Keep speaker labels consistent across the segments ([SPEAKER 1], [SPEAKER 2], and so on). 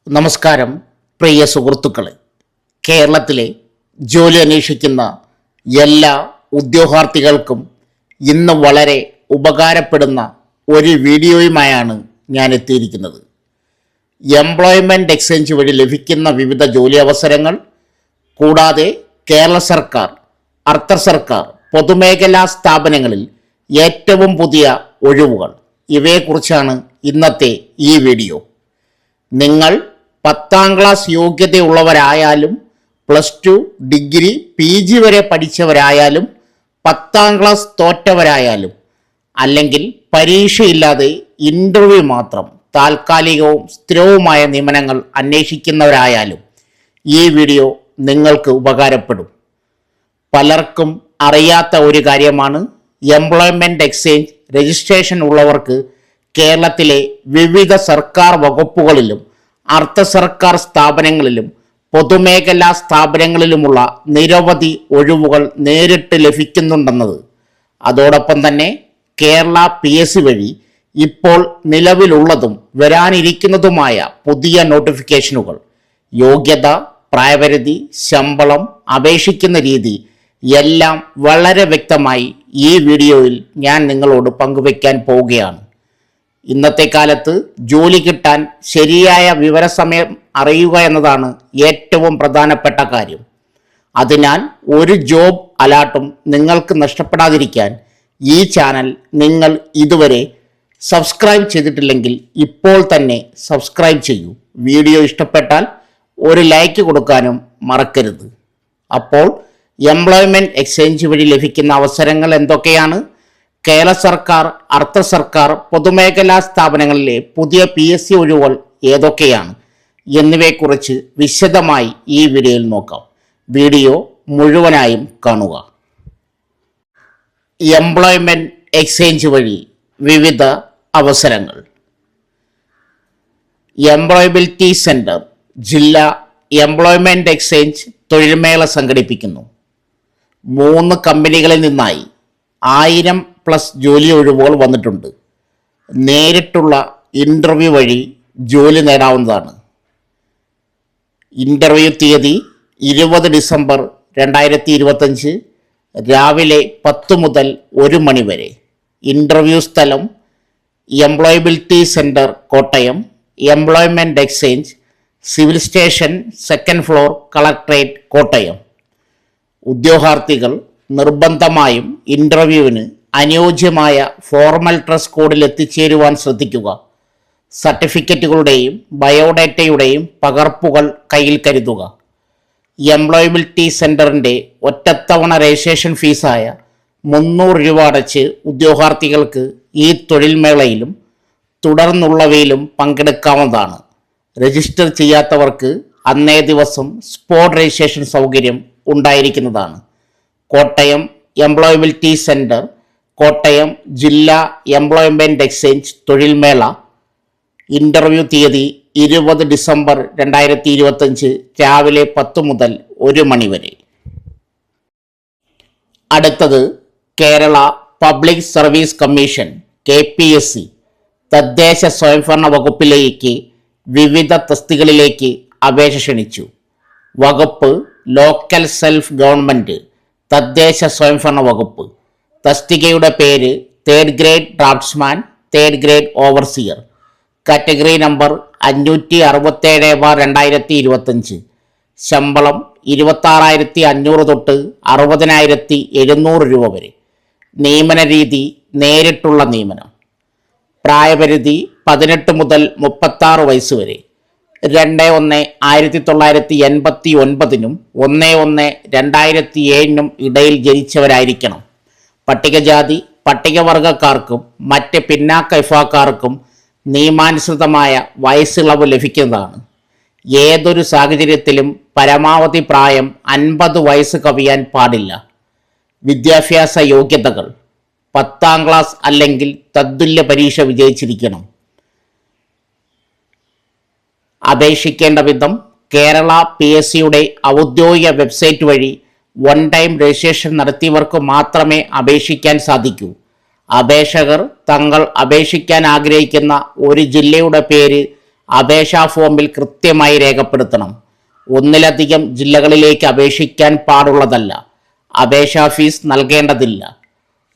[SPEAKER 1] നമസ്കാരം പ്രിയ സുഹൃത്തുക്കളെ. കേരളത്തിലെ ജോലി അന്വേഷിക്കുന്ന എല്ലാ ഉദ്യോഗാർത്ഥികൾക്കും ഇന്ന് വളരെ ഉപകാരപ്പെടുന്ന ഒരു വീഡിയോയുമായാണ് ഞാൻ എത്തിയിരിക്കുന്നത്. എംപ്ലോയ്മെൻറ്റ് എക്സ്ചേഞ്ച് വഴി ലഭിക്കുന്ന വിവിധ ജോലി അവസരങ്ങൾ, കൂടാതെ കേരള സർക്കാർ, അർദ്ധ സർക്കാർ, പൊതുമേഖലാ സ്ഥാപനങ്ങളിൽ ഏറ്റവും പുതിയ ഒഴിവുകൾ, ഇവയെക്കുറിച്ചാണ് ഇന്നത്തെ ഈ വീഡിയോ. നിങ്ങൾ 10ാം ക്ലാസ് യോഗ്യതയുള്ളവരായാലും, +2, ഡിഗ്രി, PG വരെ പഠിച്ചവരായാലും, 10ാം ക്ലാസ് തോറ്റവരായാലും, അല്ലെങ്കിൽ പരീക്ഷയില്ലാതെ ഇൻ്റർവ്യൂ മാത്രം താൽക്കാലികവും സ്ഥിരവുമായ നിയമനങ്ങൾ അന്വേഷിക്കുന്നവരായാലും ഈ വീഡിയോ നിങ്ങൾക്ക് ഉപകാരപ്പെടും. പലർക്കും അറിയാത്ത ഒരു കാര്യമാണ്, എംപ്ലോയ്മെൻറ്റ് എക്സ്ചേഞ്ച് രജിസ്ട്രേഷൻ ഉള്ളവർക്ക് കേരളത്തിലെ വിവിധ സർക്കാർ വകുപ്പുകളിലും അർദ്ധ സർക്കാർ സ്ഥാപനങ്ങളിലും പൊതുമേഖലാ സ്ഥാപനങ്ങളിലുമുള്ള നിരവധി ഒഴിവുകൾ നേരിട്ട് ലഭിക്കുന്നുണ്ടെന്നത്. അതോടൊപ്പം തന്നെ കേരള PSC വഴി ഇപ്പോൾ നിലവിലുള്ളതും വരാനിരിക്കുന്നതുമായ പുതിയ നോട്ടിഫിക്കേഷനുകൾ, യോഗ്യത, പ്രായപരിധി, ശമ്പളം, അപേക്ഷിക്കുന്ന രീതി എല്ലാം വളരെ വ്യക്തമായി ഈ വീഡിയോയിൽ ഞാൻ നിങ്ങളോട് പങ്കുവയ്ക്കാൻ പോവുകയാണ്. ഇന്നത്തെ കാലത്ത് ജോലി കിട്ടാൻ ശരിയായ വിവരസമയം അറിയുക എന്നതാണ് ഏറ്റവും പ്രധാനപ്പെട്ട കാര്യം. അതിനാൽ ഒരു ജോബ് അലാട്ടും നിങ്ങൾക്ക് നഷ്ടപ്പെടാതിരിക്കാൻ ഈ ചാനൽ നിങ്ങൾ ഇതുവരെ സബ്സ്ക്രൈബ് ചെയ്തിട്ടില്ലെങ്കിൽ ഇപ്പോൾ തന്നെ സബ്സ്ക്രൈബ് ചെയ്യൂ. വീഡിയോ ഇഷ്ടപ്പെട്ടാൽ ഒരു ലൈക്ക് കൊടുക്കാനും മറക്കരുത്. അപ്പോൾ എംപ്ലോയ്മെൻറ്റ് എക്സ്ചേഞ്ച് വഴി ലഭിക്കുന്ന അവസരങ്ങൾ എന്തൊക്കെയാണ്, കേരള സർക്കാർ, അർദ്ധ സർക്കാർ, പൊതുമേഖലാ സ്ഥാപനങ്ങളിലെ പുതിയ PSC ഒഴിവുകൾ ഏതൊക്കെയാണ് എന്നിവയെക്കുറിച്ച് വിശദമായി ഈ വീഡിയോയിൽ നോക്കാം. വീഡിയോ മുഴുവനായും കാണുക. എംപ്ലോയ്മെൻറ്റ് എക്സ്ചേഞ്ച് വഴി വിവിധ അവസരങ്ങൾ. എംപ്ലോയബിലിറ്റി സെൻറ്റർ ജില്ലാ എംപ്ലോയ്മെൻറ്റ് എക്സ്ചേഞ്ച് തൊഴിൽമേള സംഘടിപ്പിക്കുന്നു. 3 കമ്പനികളിൽ നിന്നായി 1000+ ജോലി ഒഴിവുകൾ വന്നിട്ടുണ്ട്. നേരിട്ടുള്ള ഇൻ്റർവ്യൂ വഴി ജോലി നേടാവുന്നതാണ്. ഇൻ്റർവ്യൂ തീയതി 20 ഡിസംബർ 2025 രാവിലെ 10 മുതൽ 1 മണി വരെ. ഇൻ്റർവ്യൂ സ്ഥലം employability centre Kottayam, employment exchange, civil station, 2nd floor, collectorate, Kottayam. ഉദ്യോഗാർത്ഥികൾ നിർബന്ധമായും ഇൻ്റർവ്യൂവിന് അനുയോജ്യമായ ഫോർമൽ ഡ്രസ് കോഡിൽ എത്തിച്ചേരുവാൻ ശ്രദ്ധിക്കുക. സർട്ടിഫിക്കറ്റുകളുടെയും ബയോഡേറ്റയുടെയും പകർപ്പുകൾ കയ്യിൽ കരുതുക. എംപ്ലോയബിലിറ്റി സെൻറ്ററിൻ്റെ ഒറ്റത്തവണ രജിസ്ട്രേഷൻ ഫീസായ 300 രൂപ അടച്ച് ഉദ്യോഗാർത്ഥികൾക്ക് ഈ തൊഴിൽമേളയിലും തുടർന്നുള്ളവയിലും പങ്കെടുക്കാവുന്നതാണ്. രജിസ്റ്റർ ചെയ്യാത്തവർക്ക് അന്നേ ദിവസം സ്പോട്ട് രജിസ്ട്രേഷൻ സൗകര്യം ഉണ്ടായിരിക്കുന്നതാണ്. കോട്ടയം എംപ്ലോയബിലിറ്റി സെൻറ്റർ, കോട്ടയം ജില്ലാ എംപ്ലോയ്മെൻറ്റ് എക്സ്ചേഞ്ച് തൊഴിൽമേള. ഇൻ്റർവ്യൂ തീയതി 20 ഡിസംബർ 2025 രാവിലെ 10 മുതൽ 1 മണി വരെ. അടുത്തത് Kerala public service commission KPSC തദ്ദേശ സ്വയംഭരണ വകുപ്പിലേക്ക് വിവിധ തസ്തികകളിലേക്ക് അപേക്ഷ ക്ഷണിച്ചു. വകുപ്പ് ലോക്കൽ സെൽഫ് ഗവൺമെൻറ് തദ്ദേശ സ്വയംഭരണ വകുപ്പ്. തസ്തികയുടെ പേര് 3rd grade draftsman, 3rd grade overseer. Category number 567/2025. ശമ്പളം 26,500 തൊട്ട് 60,700 രൂപ വരെ. നിയമന രീതി നേരിട്ടുള്ള നിയമനം. പ്രായപരിധി 18 മുതൽ 36 വയസ്സ് വരെ. 2/1/1989 1/1/2007 ഇടയിൽ ജനിച്ചവരായിരിക്കണം. പട്ടികജാതി പട്ടികവർഗക്കാർക്കും മറ്റ് പിന്നാക്ക വിഭാഗക്കാർക്കും നിയമാനുസൃതമായ വയസ്സിളവ് ലഭിക്കുന്നതാണ്. ഏതൊരു സാഹചര്യത്തിലും പരമാവധി പ്രായം 50 വയസ്സ് കവിയാൻ പാടില്ല. വിദ്യാഭ്യാസ യോഗ്യതകൾ 10ാം ക്ലാസ് അല്ലെങ്കിൽ തത്തുല്യ പരീക്ഷ വിജയിച്ചിരിക്കണം. അപേക്ഷിക്കേണ്ട വിധം കേരള PSCയുടെ ഔദ്യോഗിക വെബ്സൈറ്റ് വഴി 1 ടൈം രജിസ്ട്രേഷൻ നടത്തിയവർക്ക് മാത്രമേ അപേക്ഷിക്കാൻ സാധിക്കൂ. അപേക്ഷകർ തങ്ങൾ അപേക്ഷിക്കാൻ ആഗ്രഹിക്കുന്ന ഒരു ജില്ലയുടെ പേര് അപേക്ഷാ ഫോമിൽ കൃത്യമായി രേഖപ്പെടുത്തണം. ഒന്നിലധികം ജില്ലകളിലേക്ക് അപേക്ഷിക്കാൻ പാടുള്ളതല്ല. അപേക്ഷാ ഫീസ് നൽകേണ്ടതില്ല.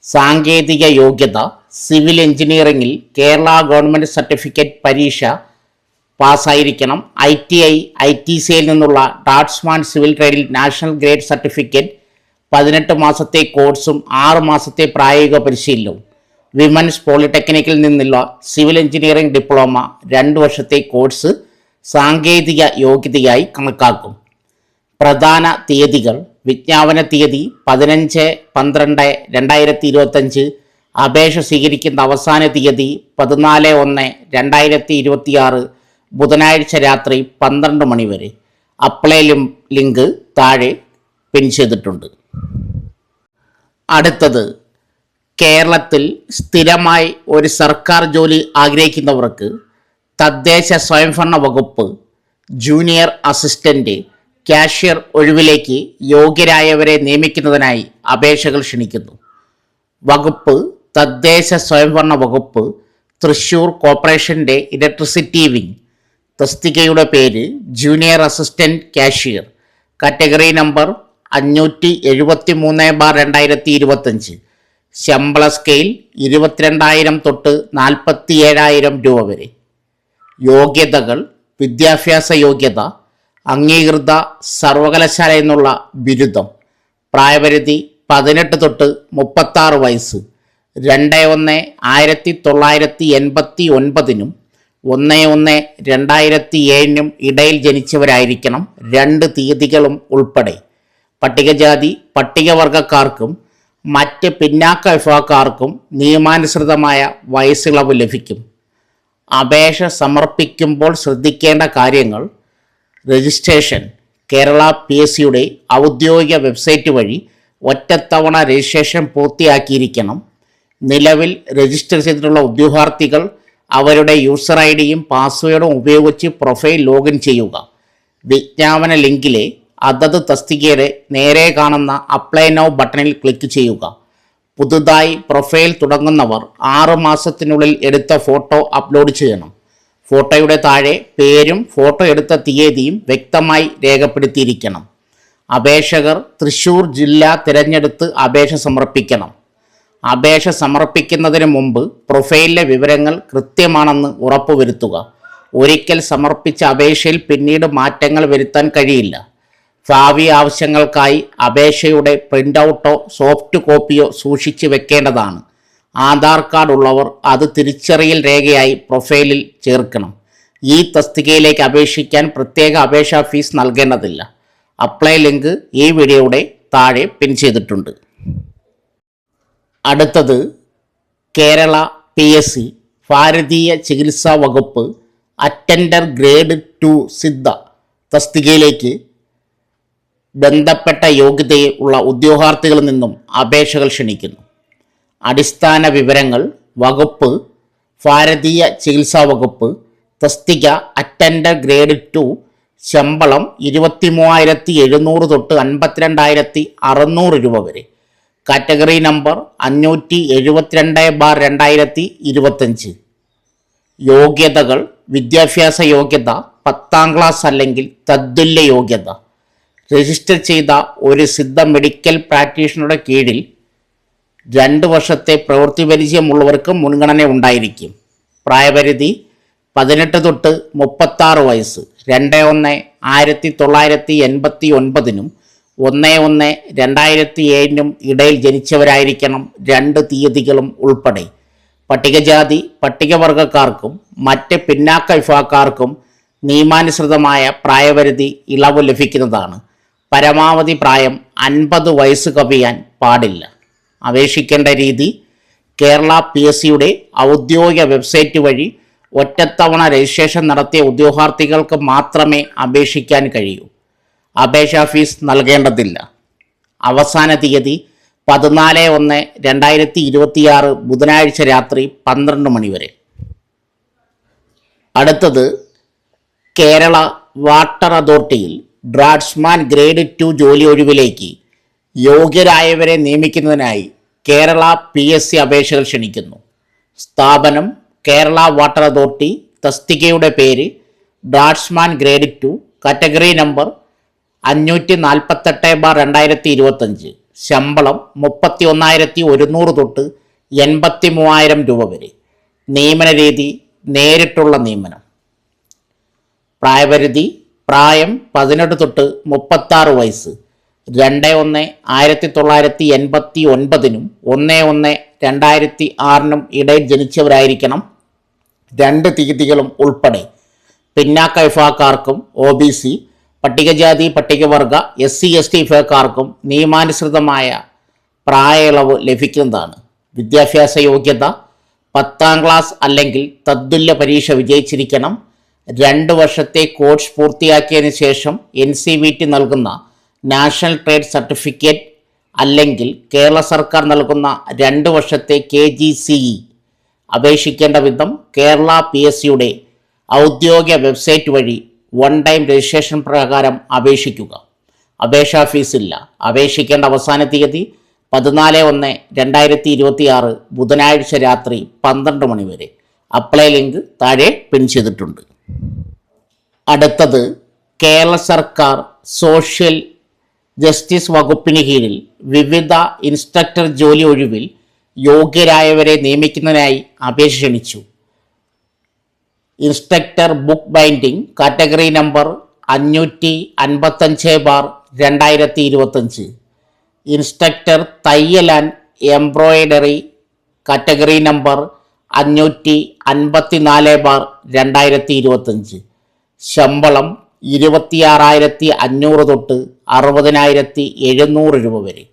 [SPEAKER 1] സാങ്കേതിക യോഗ്യത: സിവിൽ എഞ്ചിനീയറിംഗിൽ കേരള ഗവൺമെൻറ് സർട്ടിഫിക്കറ്റ് പരീക്ഷ പാസ്സായിരിക്കണം. ITI, ITCയിൽ നിന്നുള്ള ഡ്രാഫ്റ്റ്സ്മാൻ സിവിൽ ട്രേഡിൽ നാഷണൽ ഗ്രേഡ് സർട്ടിഫിക്കറ്റ്, 18 മാസത്തെ കോഴ്സും 6 മാസത്തെ പ്രായോഗിക പരിശീലനവും. വിമൻസ് പോളിടെക്നിക്കിൽ നിന്നുള്ള സിവിൽ എഞ്ചിനീയറിംഗ് ഡിപ്ലോമ 2 വർഷത്തെ കോഴ്സ് സാങ്കേതിക യോഗ്യതയായി കണക്കാക്കും. പ്രധാന തീയതികൾ: വിജ്ഞാപന തീയതി 15/12/2025. അപേക്ഷ സ്വീകരിക്കുന്ന അവസാന തീയതി 14/1/2026 ബുധനാഴ്ച രാത്രി 12 മണി വരെ. അപ്ലൈ ലിങ്ക് താഴെ പിൻ ചെയ്തിട്ടുണ്ട്. അടുത്തത്, കേരളത്തിൽ സ്ഥിരമായി ഒരു സർക്കാർ ജോലി ആഗ്രഹിക്കുന്നവർക്ക് തദ്ദേശ സ്വയംഭരണ വകുപ്പ് ജൂനിയർ അസിസ്റ്റൻ്റ് കാഷ്യർ ഒഴിവിലേക്ക് യോഗ്യരായവരെ നിയമിക്കുന്നതിനായി അപേക്ഷകൾ ക്ഷണിക്കുന്നു. വകുപ്പ് തദ്ദേശ സ്വയംഭരണ വകുപ്പ്, തൃശ്ശൂർ കോർപ്പറേഷൻ്റെ ഇലക്ട്രിസിറ്റി വിങ്. തസ്തികയുടെ പേര് junior assistant cashier. Category number 573/2025. ശമ്പള സ്കെയിൽ 22,000 തൊട്ട് 47,000 രൂപ വരെ. യോഗ്യതകൾ: വിദ്യാഭ്യാസ യോഗ്യത അംഗീകൃത സർവകലാശാല എന്നുള്ള ബിരുദം. പ്രായപരിധി 18 തൊട്ട് 36 വയസ്സ്. 2/1/1989 1/1/2007 ഇടയിൽ ജനിച്ചവരായിരിക്കണം. 2 തീയതികളും ഉൾപ്പെടെ. പട്ടികജാതി പട്ടികവർഗക്കാർക്കും മറ്റ് പിന്നാക്ക വിഭാഗക്കാർക്കും നിയമാനുസൃതമായ വയസ്സിളവ് ലഭിക്കും. അപേക്ഷ സമർപ്പിക്കുമ്പോൾ ശ്രദ്ധിക്കേണ്ട കാര്യങ്ങൾ: രജിസ്ട്രേഷൻ കേരള PSCയുടെ ഔദ്യോഗിക വെബ്സൈറ്റ് വഴി ഒറ്റത്തവണ രജിസ്ട്രേഷൻ പൂർത്തിയാക്കിയിരിക്കണം. നിലവിൽ രജിസ്റ്റർ ചെയ്തിട്ടുള്ള ഉദ്യോഗാർത്ഥികൾ അവരുടെ യൂസർ IDയും പാസ്വേഡും ഉപയോഗിച്ച് പ്രൊഫൈൽ ലോഗിൻ ചെയ്യുക. വിജ്ഞാപന ലിങ്കിലെ അതത് തസ്തികയുടെ നേരെ കാണുന്ന അപ്ലൈ നൗ ബട്ടണിൽ ക്ലിക്ക് ചെയ്യുക. പുതുതായി പ്രൊഫൈൽ തുടങ്ങുന്നവർ 6 മാസത്തിനുള്ളിൽ എടുത്ത ഫോട്ടോ അപ്ലോഡ് ചെയ്യണം. ഫോട്ടോയുടെ താഴെ പേരും ഫോട്ടോ എടുത്ത തീയതിയും വ്യക്തമായി രേഖപ്പെടുത്തിയിരിക്കണം. അപേക്ഷകർ തൃശ്ശൂർ ജില്ല തിരഞ്ഞെടുത്ത് അപേക്ഷ സമർപ്പിക്കണം. അപേക്ഷ സമർപ്പിക്കുന്നതിന് മുമ്പ് പ്രൊഫൈലിലെ വിവരങ്ങൾ കൃത്യമാണെന്ന് ഉറപ്പുവരുത്തുക. ഒരിക്കൽ സമർപ്പിച്ച അപേക്ഷയിൽ പിന്നീട് മാറ്റങ്ങൾ വരുത്താൻ കഴിയില്ല. ഭാവി ആവശ്യങ്ങൾക്കായി അപേക്ഷയുടെ പ്രിൻ്റ് ഔട്ടോ സോഫ്റ്റ് കോപ്പിയോ സൂക്ഷിച്ച് വെക്കേണ്ടതാണ്. ആധാർ കാർഡ് ഉള്ളവർ അത് തിരിച്ചറിയൽ രേഖയായി പ്രൊഫൈലിൽ ചേർക്കണം. ഈ തസ്തികയിലേക്ക് അപേക്ഷിക്കാൻ പ്രത്യേക അപേക്ഷാ ഫീസ് നൽകേണ്ടതില്ല. അപ്ലൈ ലിങ്ക് ഈ വീഡിയോയുടെ താഴെ പിൻ ചെയ്തിട്ടുണ്ട്. അടുത്തത്, കേരള PSC ഭാരതീയ ചികിത്സാ വകുപ്പ് അറ്റൻഡർ ഗ്രേഡ് 2 സിദ്ധ തസ്തികയിലേക്ക് ബന്ധപ്പെട്ട യോഗ്യതയുള്ള ഉദ്യോഗാർത്ഥികളിൽ നിന്നും അപേക്ഷകൾ ക്ഷണിക്കുന്നു. അടിസ്ഥാന വിവരങ്ങൾ: വകുപ്പ് ഭാരതീയ ചികിത്സാ വകുപ്പ്, തസ്തിക അറ്റൻഡർ ഗ്രേഡ് 2, ശമ്പളം 23,700 തൊട്ട് 52,600 രൂപ വരെ. Category number 572/2025. യോഗ്യതകൾ: വിദ്യാഭ്യാസ യോഗ്യത 10ാം ക്ലാസ് അല്ലെങ്കിൽ തത്തുല്യ യോഗ്യത. രജിസ്റ്റർ ചെയ്ത ഒരു സിദ്ധ മെഡിക്കൽ പ്രാക്ടീഷണറുടെ കീഴിൽ 2 വർഷത്തെ പ്രവൃത്തി പരിചയമുള്ളവർക്ക് മുൻഗണന ഉണ്ടായിരിക്കും. പ്രായപരിധി 18 തൊട്ട് 36 വയസ്സ്. 2/1/1989 1/1/2007 ഇടയിൽ ജനിച്ചവരായിരിക്കണം. 2 തീയതികളും ഉൾപ്പെടെ. പട്ടികജാതി പട്ടികവർഗക്കാർക്കും മറ്റ് പിന്നാക്ക വിഭാഗക്കാർക്കും നിയമാനുസൃതമായ പ്രായപരിധി ഇളവ് ലഭിക്കുന്നതാണ്. പരമാവധി പ്രായം 50 വയസ്സ് കവിയാൻ പാടില്ല. അപേക്ഷിക്കേണ്ട രീതി: കേരള PSCയുടെ ഔദ്യോഗിക വെബ്സൈറ്റ് വഴി ഒറ്റത്തവണ രജിസ്ട്രേഷൻ നടത്തിയ ഉദ്യോഗാർത്ഥികൾക്ക് മാത്രമേ അപേക്ഷിക്കാൻ കഴിയൂ. അപേക്ഷാ ഫീസ് നൽകേണ്ടതില്ല. അവസാന തീയതി 14/1/2026 ബുധനാഴ്ച രാത്രി 12 മണി വരെ. അടുത്തത്, കേരള വാട്ടർ അതോറിറ്റിയിൽ ഡ്രാഫ്റ്റ്സ്മാൻ ഗ്രേഡ് 2 ജോലി ഒഴിവിലേക്ക് യോഗ്യരായവരെ നിയമിക്കുന്നതിനായി കേരള PSC അപേക്ഷകൾ ക്ഷണിക്കുന്നു. സ്ഥാപനം കേരള വാട്ടർ അതോറിറ്റി, തസ്തികയുടെ പേര് ഡ്രാഫ്റ്റ്സ്മാൻ ഗ്രേഡ് 2, കാറ്റഗറി നമ്പർ 548/2025. ശമ്പളം 31,100 തൊട്ട് 83,000 രൂപ വരെ. നിയമന രീതി നേരിട്ടുള്ള നിയമനം. പ്രായപരിധി പ്രായം 18 തൊട്ട് 36 വയസ്സ്. 2/1/1989 1/1/2006 ഇടയിൽ ജനിച്ചവരായിരിക്കണം. 2 തീയതികളും ഉൾപ്പെടെ. പിന്നാക്ക വിഭാഗക്കാർക്കും OBC, പട്ടികജാതി പട്ടികവർഗ SC/ST വിഭാഗക്കാർക്കും നിയമാനുസൃതമായ പ്രായ ഇളവ് ലഭിക്കുന്നതാണ്. വിദ്യാഭ്യാസ യോഗ്യത 10ാം ക്ലാസ് അല്ലെങ്കിൽ തത്തുല്യ പരീക്ഷ വിജയിച്ചിരിക്കണം. 2 വർഷത്തെ കോഴ്സ് പൂർത്തിയാക്കിയതിന് ശേഷം NCVT നൽകുന്ന നാഷണൽ ട്രേഡ് സർട്ടിഫിക്കറ്റ് അല്ലെങ്കിൽ കേരള സർക്കാർ നൽകുന്ന 2 വർഷത്തെ KGCE. അപേക്ഷിക്കേണ്ട വിധം കേരള PSCയുടെ ഔദ്യോഗിക വെബ്സൈറ്റ് വഴി 1 ടൈം രജിസ്ട്രേഷൻ പ്രകാരം അപേക്ഷിക്കുക. അപേക്ഷാ ഫീസില്ല. അപേക്ഷിക്കേണ്ട അവസാന തീയതി 14/1/2026 ബുധനാഴ്ച രാത്രി 12 മണി വരെ. അപ്ലൈ ലിങ്ക് താഴെ പിൻ ചെയ്തിട്ടുണ്ട്. അടുത്തത് കേരള സർക്കാർ സോഷ്യൽ ജസ്റ്റിസ് വകുപ്പിന് കീഴിൽ വിവിധ ഇൻസ്ട്രക്ടർ ജോലി ഒഴിവിൽ യോഗ്യരായവരെ നിയമിക്കുന്നതിനായി അപേക്ഷ ക്ഷണിച്ചു. Instructor book binding category number 555/2025. Instructor തയ്യൽ ആൻഡ് എംബ്രോയിഡറി കാറ്റഗറി നമ്പർ 554/2025. ശമ്പളം 26,500 തൊട്ട് 60,700 രൂപ വരെ.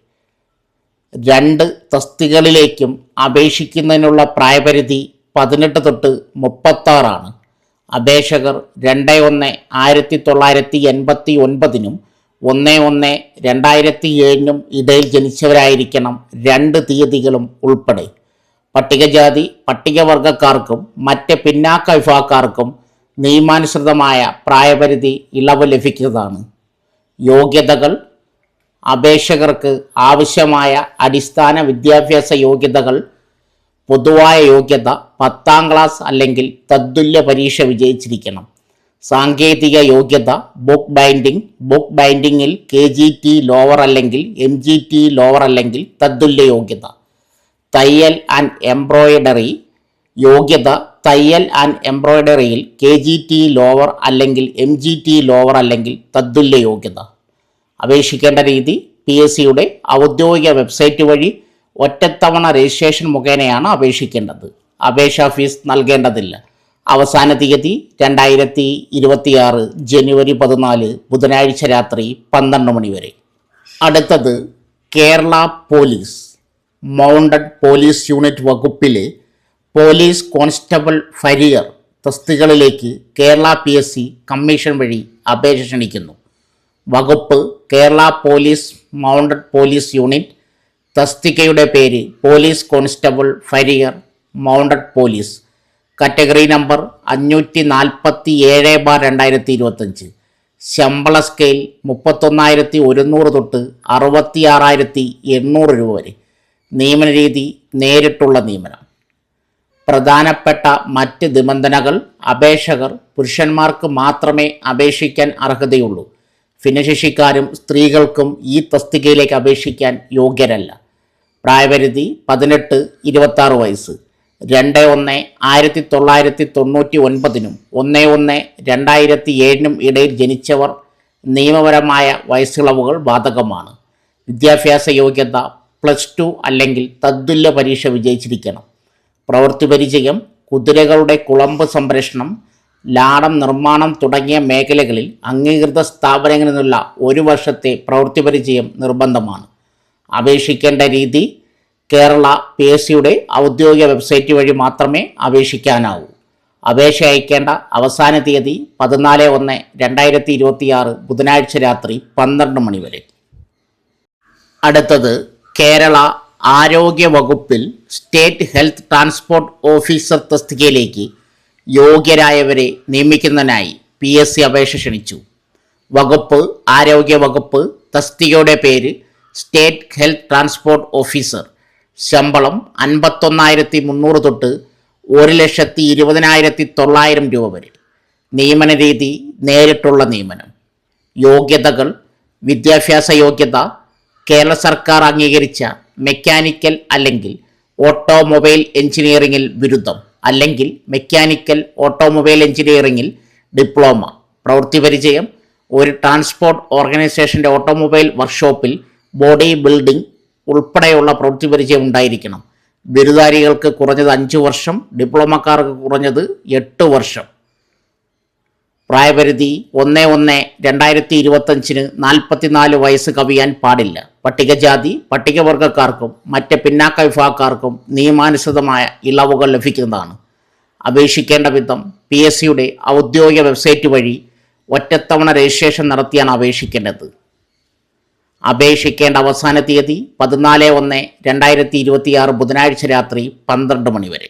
[SPEAKER 1] 2 തസ്തികകളിലേക്കും അപേക്ഷിക്കുന്നതിനുള്ള പ്രായപരിധി 18 തൊട്ട് 36 ആണ്. അപേക്ഷകർ 2/1/1989 1/1/2007 ഇടയിൽ ജനിച്ചവരായിരിക്കണം. 2 തീയതികളും ഉൾപ്പെടെ. പട്ടികജാതി പട്ടികവർഗക്കാർക്കും മറ്റ് പിന്നാക്ക വിഭാഗക്കാർക്കും നിയമാനുസൃതമായ പ്രായപരിധി ഇളവ് ലഭിക്കുന്നതാണ്. യോഗ്യതകൾ. അപേക്ഷകർക്ക് ആവശ്യമായ അടിസ്ഥാന വിദ്യാഭ്യാസ യോഗ്യതകൾ: പൊതുവായ യോഗ്യത 10ാം ക്ലാസ് അല്ലെങ്കിൽ തത്തുല്യ പരീക്ഷ വിജയിച്ചിരിക്കണം. സാങ്കേതിക യോഗ്യത ബുക്ക് ബൈൻഡിങ്ങിൽ KGT ലോവർ അല്ലെങ്കിൽ MGT ലോവർ അല്ലെങ്കിൽ തത്തുല്യ യോഗ്യത. തയ്യൽ ആൻഡ് എംബ്രോയിഡറി യോഗ്യത തയ്യൽ ആൻഡ് എംബ്രോയിഡറിയിൽ KGT ലോവർ അല്ലെങ്കിൽ MGT ലോവർ അല്ലെങ്കിൽ തത്തുല്യ യോഗ്യത. അപേക്ഷിക്കേണ്ട രീതി PSCയുടെ ഔദ്യോഗിക വെബ്സൈറ്റ് വഴി ഒറ്റത്തവണ രജിസ്ട്രേഷൻ മുഖേനയാണ് അപേക്ഷിക്കേണ്ടത്. അപേക്ഷാ ഫീസ് നൽകേണ്ടതില്ല. അവസാന തീയതി 2026 ജനുവരി 14 ബുധനാഴ്ച രാത്രി 12 മണി വരെ. അടുത്തത് Kerala police mounted police unit വകുപ്പിലെ പോലീസ് കോൺസ്റ്റബിൾ ഫരിയർ തസ്തികകളിലേക്ക് കേരള PSC കമ്മീഷൻ വഴി അപേക്ഷ ക്ഷണിക്കുന്നു. വകുപ്പ് Kerala police mounted police unit. തസ്തികയുടെ പേര് police constable farrier mounted police. Category number 547/2025. ശമ്പള സ്കെയിൽ 31,100 തൊട്ട് 66,800 രൂപ വരെ. നിയമന രീതി നേരിട്ടുള്ള നിയമനം. പ്രധാനപ്പെട്ട മറ്റ് നിബന്ധനകൾ: അപേക്ഷകർ പുരുഷന്മാർക്ക് മാത്രമേ അപേക്ഷിക്കാൻ അർഹതയുള്ളൂ. ഭിന്നശേഷിക്കാരും സ്ത്രീകൾക്കും ഈ തസ്തികയിലേക്ക് അപേക്ഷിക്കാൻ യോഗ്യരല്ല. പ്രായപരിധി 18-26 വയസ്സ്. 2/1/1999 1/1/2007 ഇടയിൽ ജനിച്ചവർ. നിയമപരമായ വയസ്സിളവുകൾ ബാധകമാണ്. വിദ്യാഭ്യാസ യോഗ്യത +2 അല്ലെങ്കിൽ തത്തുല്യ പരീക്ഷ വിജയിച്ചിരിക്കണം. പ്രവൃത്തി പരിചയം: കുതിരകളുടെ കുളമ്പ് സംരക്ഷണം, ലാടം നിർമ്മാണം തുടങ്ങിയ മേഖലകളിൽ അംഗീകൃത സ്ഥാപനങ്ങളിൽ നിന്നുള്ള 1 വർഷത്തെ പ്രവൃത്തി പരിചയം നിർബന്ധമാണ്. അപേക്ഷിക്കേണ്ട രീതി കേരള PSCയുടെ ഔദ്യോഗിക വെബ്സൈറ്റ് വഴി മാത്രമേ അപേക്ഷിക്കാനാവൂ. അപേക്ഷ അയക്കേണ്ട അവസാന തീയതി 14/1/2026 ബുധനാഴ്ച രാത്രി 12 മണി വരെ. അടുത്തത് കേരള ആരോഗ്യ വകുപ്പിൽ സ്റ്റേറ്റ് ഹെൽത്ത് ട്രാൻസ്പോർട്ട് ഓഫീസർ തസ്തികയിലേക്ക് യോഗ്യരായവരെ നിയമിക്കുന്നതിനായി PSC അപേക്ഷ ക്ഷണിച്ചു. വകുപ്പ് ആരോഗ്യ വകുപ്പ്. തസ്തികയുടെ പേര് സ്റ്റേറ്റ് ഹെൽത്ത് ട്രാൻസ്പോർട്ട് ഓഫീസർ. ശമ്പളം 51,300 തൊട്ട് 1,20,900 രൂപ വരെ. നിയമന രീതി നേരിട്ടുള്ള നിയമനം. യോഗ്യതകൾ: വിദ്യാഭ്യാസ യോഗ്യത കേരള സർക്കാർ അംഗീകരിച്ച മെക്കാനിക്കൽ അല്ലെങ്കിൽ ഓട്ടോമൊബൈൽ എഞ്ചിനീയറിംഗിൽ ബിരുദം അല്ലെങ്കിൽ മെക്കാനിക്കൽ ഓട്ടോമൊബൈൽ എഞ്ചിനീയറിംഗിൽ ഡിപ്ലോമ. പ്രവൃത്തി പരിചയം: ഒരു ട്രാൻസ്പോർട്ട് ഓർഗനൈസേഷൻ്റെ ഓട്ടോമൊബൈൽ വർക്ക്ഷോപ്പിൽ ബോഡി ബിൽഡിംഗ് ഉൾപ്പെടെയുള്ള പ്രവൃത്തി പരിചയം ഉണ്ടായിരിക്കണം. ബിരുദധാരികൾക്ക് കുറഞ്ഞത് 5 വർഷം, ഡിപ്ലോമക്കാർക്ക് കുറഞ്ഞത് 8 വർഷം. പ്രായപരിധി 1/1/2025 44 വയസ്സ് കവിയാൻ പാടില്ല. പട്ടികജാതി പട്ടികവർഗക്കാർക്കും മറ്റ് പിന്നാക്ക വിഭാഗക്കാർക്കും നിയമാനുസൃതമായ ഇളവുകൾ ലഭിക്കുന്നതാണ്. അപേക്ഷിക്കേണ്ട വിധം: PSCയുടെ ഔദ്യോഗിക വെബ്സൈറ്റ് വഴി ഒറ്റത്തവണ രജിസ്ട്രേഷൻ നടത്തിയാണ് അപേക്ഷിക്കേണ്ടത്. അപേക്ഷിക്കേണ്ട അവസാന തീയതി 14/1/2026 ബുധനാഴ്ച രാത്രി 12 മണി വരെ.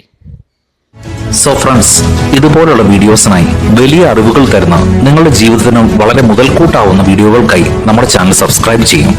[SPEAKER 2] സോ ഫ്രണ്ട്സ്, ഇതുപോലുള്ള വീഡിയോസിനായി വലിയ അറിവുകൾ തരുന്ന നിങ്ങളുടെ ജീവിതത്തിനും വളരെ മുതൽക്കൂട്ടാവുന്ന വീഡിയോകൾക്കായി നമ്മുടെ ചാനൽ സബ്സ്ക്രൈബ് ചെയ്യും.